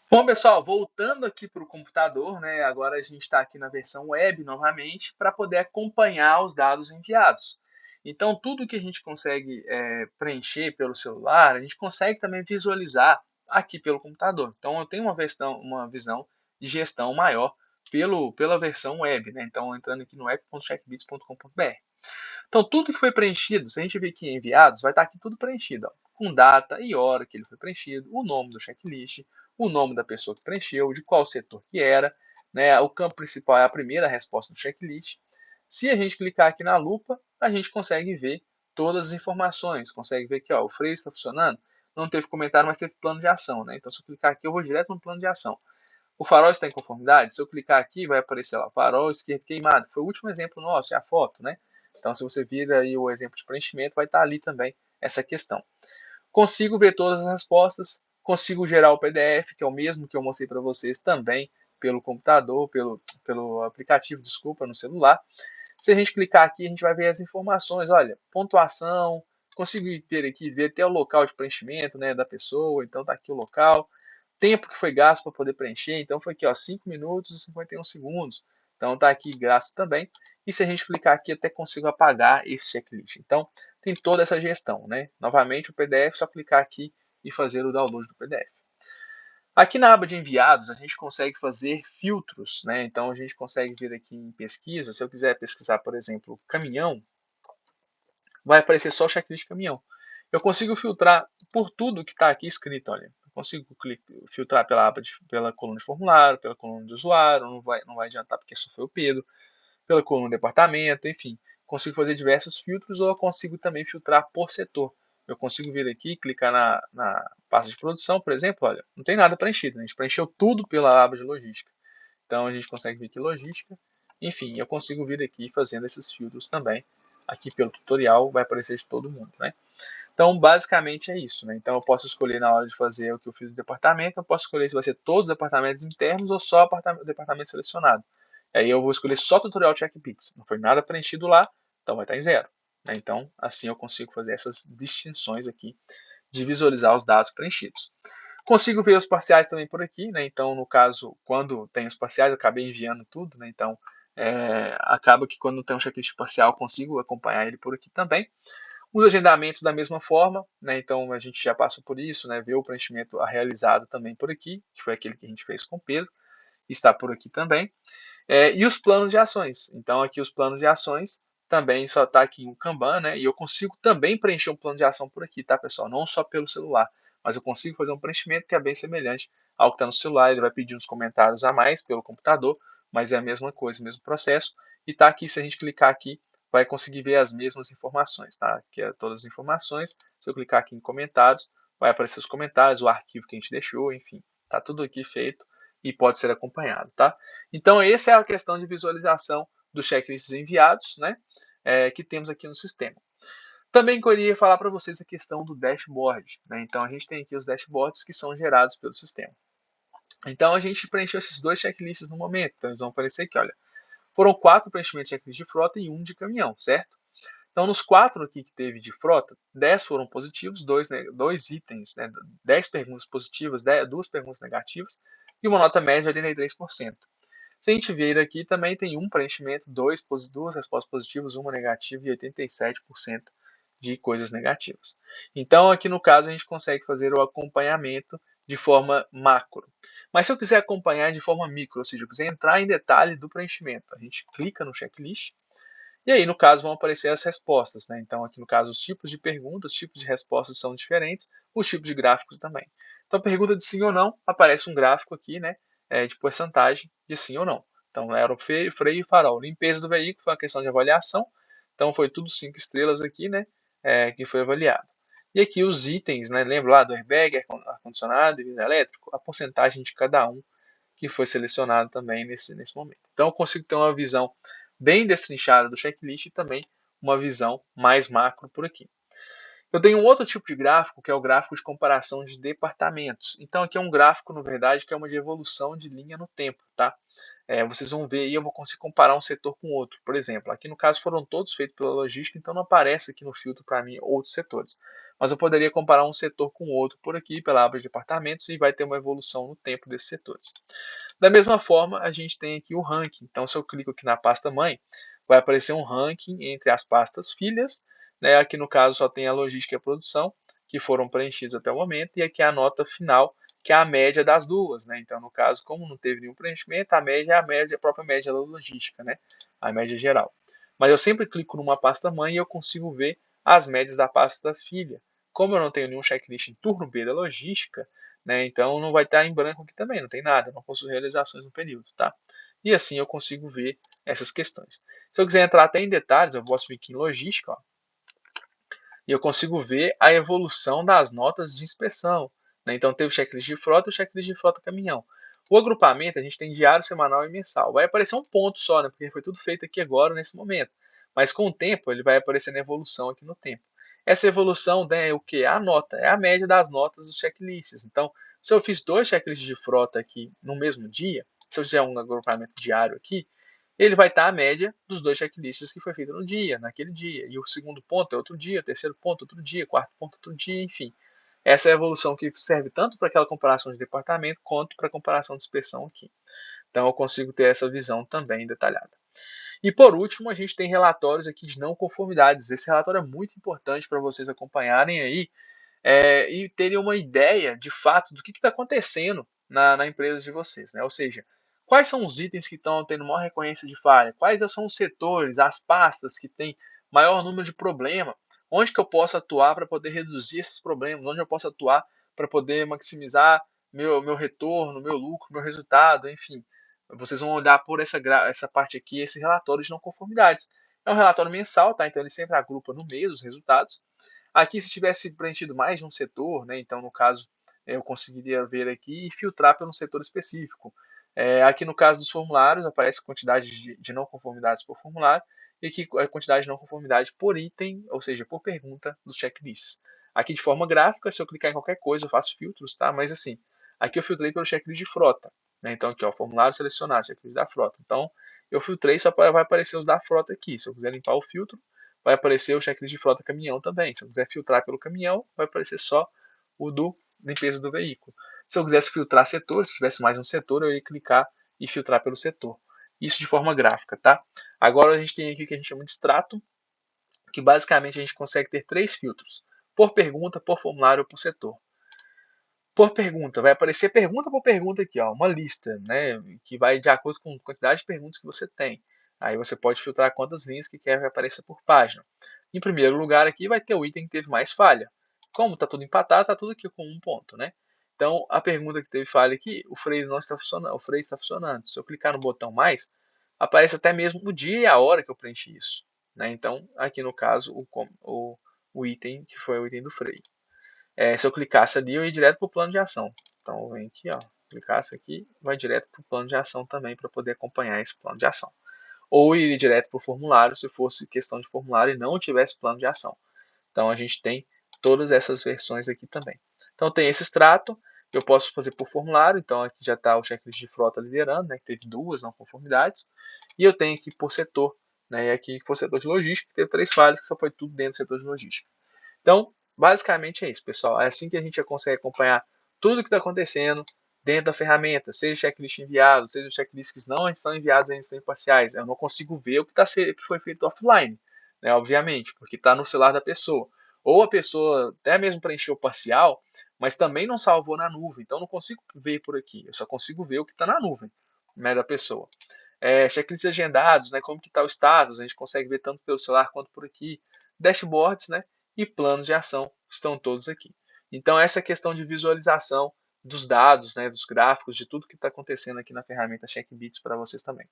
Bom, pessoal, voltando aqui para o computador, né? Agora a gente está aqui na versão web novamente para poder acompanhar os dados enviados. Então, tudo que a gente consegue preencher pelo celular, a gente consegue também visualizar aqui pelo computador. Então, eu tenho uma visão de gestão maior pela versão web, né? Então, entrando aqui no app.checkbits.com.br. Então, tudo que foi preenchido, se a gente vir aqui em enviados, vai estar aqui tudo preenchido, ó, com data e hora que ele foi preenchido, o nome do checklist, o nome da pessoa que preencheu, de qual setor que era, né? O campo principal é a primeira resposta do checklist. Se a gente clicar aqui na lupa, a gente consegue ver todas as informações, consegue ver que ó, o freio está funcionando, não teve comentário, mas teve plano de ação, né? Então, se eu clicar aqui, eu vou direto no plano de ação. O farol está em conformidade? Se eu clicar aqui, vai aparecer lá, farol esquerdo queimado. Foi o último exemplo nosso, é a foto, né? Então, se você vir aí o exemplo de preenchimento, vai estar ali também essa questão. Consigo ver todas as respostas, consigo gerar o PDF, que é o mesmo que eu mostrei para vocês também pelo computador, pelo aplicativo, desculpa, no celular. Se a gente clicar aqui, a gente vai ver as informações, olha, pontuação, consigo ver aqui, ver até o local de preenchimento, né, da pessoa, então tá aqui o local, tempo que foi gasto para poder preencher, então foi aqui, ó, 5 minutos e 51 segundos. Então está aqui gasto também. E se a gente clicar aqui, até consigo apagar esse checklist. Então tem toda essa gestão, né? Novamente o PDF, só clicar aqui e fazer o download do PDF. Aqui na aba de enviados, a gente consegue fazer filtros, né? Então a gente consegue vir aqui em pesquisa. Se eu quiser pesquisar, por exemplo, caminhão, vai aparecer só o checklist caminhão. Eu consigo filtrar por tudo que está aqui escrito, olha. Eu consigo filtrar pela coluna de formulário, pela coluna de usuário, não vai adiantar porque só foi o Pedro, pela coluna de departamento, enfim. Consigo fazer diversos filtros ou eu consigo também filtrar por setor. Eu consigo vir aqui, clicar na pasta de produção, por exemplo, olha, não tem nada preenchido, a gente preencheu tudo pela aba de logística. Então a gente consegue vir aqui logística, enfim, eu consigo vir aqui fazendo esses filtros também. Aqui pelo tutorial vai aparecer de todo mundo, né? Então, basicamente é isso, né? Então, eu posso escolher na hora de fazer o que eu fiz no departamento, eu posso escolher se vai ser todos os departamentos internos ou só o departamento selecionado. Aí eu vou escolher só tutorial checkbits. Não foi nada preenchido lá, então vai estar em zero. Né? Então, assim eu consigo fazer essas distinções aqui de visualizar os dados preenchidos. Consigo ver os parciais também por aqui, né? Então, no caso, quando tem os parciais, eu acabei enviando tudo, né? Então, acaba que quando tem um checklist parcial, consigo acompanhar ele por aqui também. Os agendamentos da mesma forma, né? Então a gente já passou por isso, né? Ver o preenchimento realizado também por aqui, que foi aquele que a gente fez com o Pedro, está por aqui também. E os planos de ações. Então aqui os planos de ações também só está aqui em um Kanban, né? E eu consigo também preencher um plano de ação por aqui, tá, pessoal? Não só pelo celular, mas eu consigo fazer um preenchimento que é bem semelhante ao que está no celular. Ele vai pedir uns comentários a mais pelo computador, mas é a mesma coisa, o mesmo processo. E tá aqui, se a gente clicar aqui, vai conseguir ver as mesmas informações, tá? Que é todas as informações. Se eu clicar aqui em comentários, vai aparecer os comentários, o arquivo que a gente deixou, enfim, tá tudo aqui feito e pode ser acompanhado, tá? Então, essa é a questão de visualização dos checklists enviados, né? Que temos aqui no sistema. Também queria falar para vocês a questão do dashboard, né? Então, a gente tem aqui os dashboards que são gerados pelo sistema. Então, a gente preencheu esses dois checklists no momento. Então, eles vão aparecer aqui, olha. Foram 4 preenchimentos de checklist de frota e 1 de caminhão, certo? Então, nos 4 aqui que teve de frota, 10 foram positivos, 2 itens, né, 10 perguntas positivas, 2 perguntas negativas e uma nota média de 83%. Se a gente ver aqui, também tem um preenchimento, 2 respostas positivas, uma negativa e 87% de coisas negativas. Então, aqui no caso, a gente consegue fazer o acompanhamento de forma macro. Mas se eu quiser acompanhar de forma micro, ou seja, eu quiser entrar em detalhe do preenchimento, a gente clica no checklist e aí, no caso, vão aparecer as respostas. Né? Então, aqui no caso, os tipos de perguntas, os tipos de respostas são diferentes, os tipos de gráficos também. Então, pergunta de sim ou não, aparece um gráfico aqui, né, de porcentagem de sim ou não. Então, era o freio e farol. Limpeza do veículo foi uma questão de avaliação. Então, foi tudo 5 estrelas aqui, né, que foi avaliado. E aqui os itens, né, lembra lá do airbag, ar-condicionado e vidro elétrico, a porcentagem de cada um que foi selecionado também nesse momento. Então, eu consigo ter uma visão bem destrinchada do checklist e também uma visão mais macro por aqui. Eu tenho um outro tipo de gráfico, que é o gráfico de comparação de departamentos. Então, aqui é um gráfico, na verdade, que é uma de evolução de linha no tempo. Tá? vocês vão ver aí, eu vou conseguir comparar um setor com outro. Por exemplo, aqui no caso foram todos feitos pela logística, então não aparece aqui no filtro para mim outros setores. Mas eu poderia comparar um setor com outro por aqui, pela aba de departamentos, e vai ter uma evolução no tempo desses setores. Da mesma forma, a gente tem aqui o ranking. Então, se eu clico aqui na pasta mãe, vai aparecer um ranking entre as pastas filhas, né? Aqui no caso só tem a logística e a produção, que foram preenchidos até o momento, e aqui a nota final, que é a média das duas, né? Então, no caso, como não teve nenhum preenchimento, a média é a média, a própria média da logística, né? A média geral. Mas eu sempre clico numa pasta mãe e eu consigo ver as médias da pasta filha. Como eu não tenho nenhum checklist em turno B da logística, né, então não vai estar em branco aqui também, não tem nada, não posso realizações no período, tá? E assim eu consigo ver essas questões. Se eu quiser entrar até em detalhes, eu posso vir aqui em logística, ó, e eu consigo ver a evolução das notas de inspeção, né? Então teve o checklist de frota e o checklist de frota caminhão. O agrupamento a gente tem diário, semanal e mensal. Vai aparecer um ponto só, né? Porque foi tudo feito aqui agora, nesse momento. Mas com o tempo, ele vai aparecendo a evolução aqui no tempo. Essa evolução, né, é o que? A nota, é a média das notas dos checklists. Então, se eu fiz 2 checklists de frota aqui no mesmo dia, se eu fizer um agrupamento diário aqui, ele vai estar a média dos 2 checklists que foi feito no dia, naquele dia. E o segundo ponto é outro dia, o terceiro ponto outro dia, o quarto ponto outro dia, enfim. Essa é a evolução que serve tanto para aquela comparação de departamento quanto para a comparação de inspeção aqui. Então eu consigo ter essa visão também detalhada. E por último, a gente tem relatórios aqui de não conformidades. Esse relatório é muito importante para vocês acompanharem aí e terem uma ideia de fato do que está acontecendo na empresa de vocês, né? Ou seja, quais são os itens que estão tendo maior recorrência de falha, quais são os setores, as pastas que têm maior número de problema, onde que eu posso atuar para poder reduzir esses problemas, onde eu posso atuar para poder maximizar meu retorno, meu lucro, meu resultado, enfim. Vocês vão olhar por essa parte aqui, esse relatório de não conformidades. É um relatório mensal, tá? Então ele sempre agrupa no mês os resultados. Aqui, se tivesse preenchido mais de um setor, né, então no caso eu conseguiria ver aqui e filtrar pelo setor específico. Aqui no caso dos formulários, aparece quantidade de não conformidades por formulário e aqui a quantidade de não conformidade por item, ou seja, por pergunta dos checklists. Aqui de forma gráfica, se eu clicar em qualquer coisa, eu faço filtros, tá? Mas assim, aqui eu filtrei pelo checklist de frota. Né? Então aqui, ó, formulário selecionado, checklist da frota. Então eu filtrei, só vai aparecer os da frota aqui. Se eu quiser limpar o filtro, vai aparecer o checklist de frota caminhão também. Se eu quiser filtrar pelo caminhão, vai aparecer só o do limpeza do veículo. Se eu quisesse filtrar setor, se tivesse mais um setor, eu ia clicar e filtrar pelo setor. Isso de forma gráfica, tá? Agora a gente tem aqui o que a gente chama de extrato, que basicamente a gente consegue ter 3 filtros: por pergunta, por formulário ou por setor. Por pergunta, vai aparecer pergunta por pergunta aqui, ó, uma lista, né, que vai de acordo com a quantidade de perguntas que você tem. Aí você pode filtrar quantas linhas que quer que apareça por página. Em primeiro lugar aqui vai ter o item que teve mais falha. Como está tudo empatado, está tudo aqui com um ponto, né? Então a pergunta que teve falha aqui, o freio não está funcionando, o freio está funcionando. Se eu clicar no botão mais, aparece até mesmo o dia e a hora que eu preenchi isso, né? Então aqui no caso o item que foi o item do freio. Se eu clicasse ali, eu ia direto para o plano de ação. Então, eu venho aqui, ó, clicasse aqui, vai direto para o plano de ação também para poder acompanhar esse plano de ação. Ou iria direto para o formulário, se fosse questão de formulário e não tivesse plano de ação. Então, a gente tem todas essas versões aqui também. Então, tem esse extrato, eu posso fazer por formulário, então aqui já está o checklist de frota liderando, né, que teve 2 não conformidades, e eu tenho aqui por setor, né, e aqui for setor de logística, que teve 3 falhas, que só foi tudo dentro do setor de logística. Então, basicamente é isso, pessoal. É assim que a gente consegue acompanhar tudo o que está acontecendo dentro da ferramenta, seja o checklist enviado, seja os checklists que não estão enviados ainda estão parciais. Eu não consigo ver o que foi feito offline, né, obviamente, porque está no celular da pessoa. Ou a pessoa até mesmo preencheu o parcial, mas também não salvou na nuvem. Então, eu não consigo ver por aqui. Eu só consigo ver o que está na nuvem, né, da pessoa. Checklists agendados, né, como que está o status, a gente consegue ver tanto pelo celular quanto por aqui. Dashboards, né, e planos de ação estão todos aqui. Então, essa questão de visualização dos dados, né, dos gráficos, de tudo que está acontecendo aqui na ferramenta CheckBits para vocês também.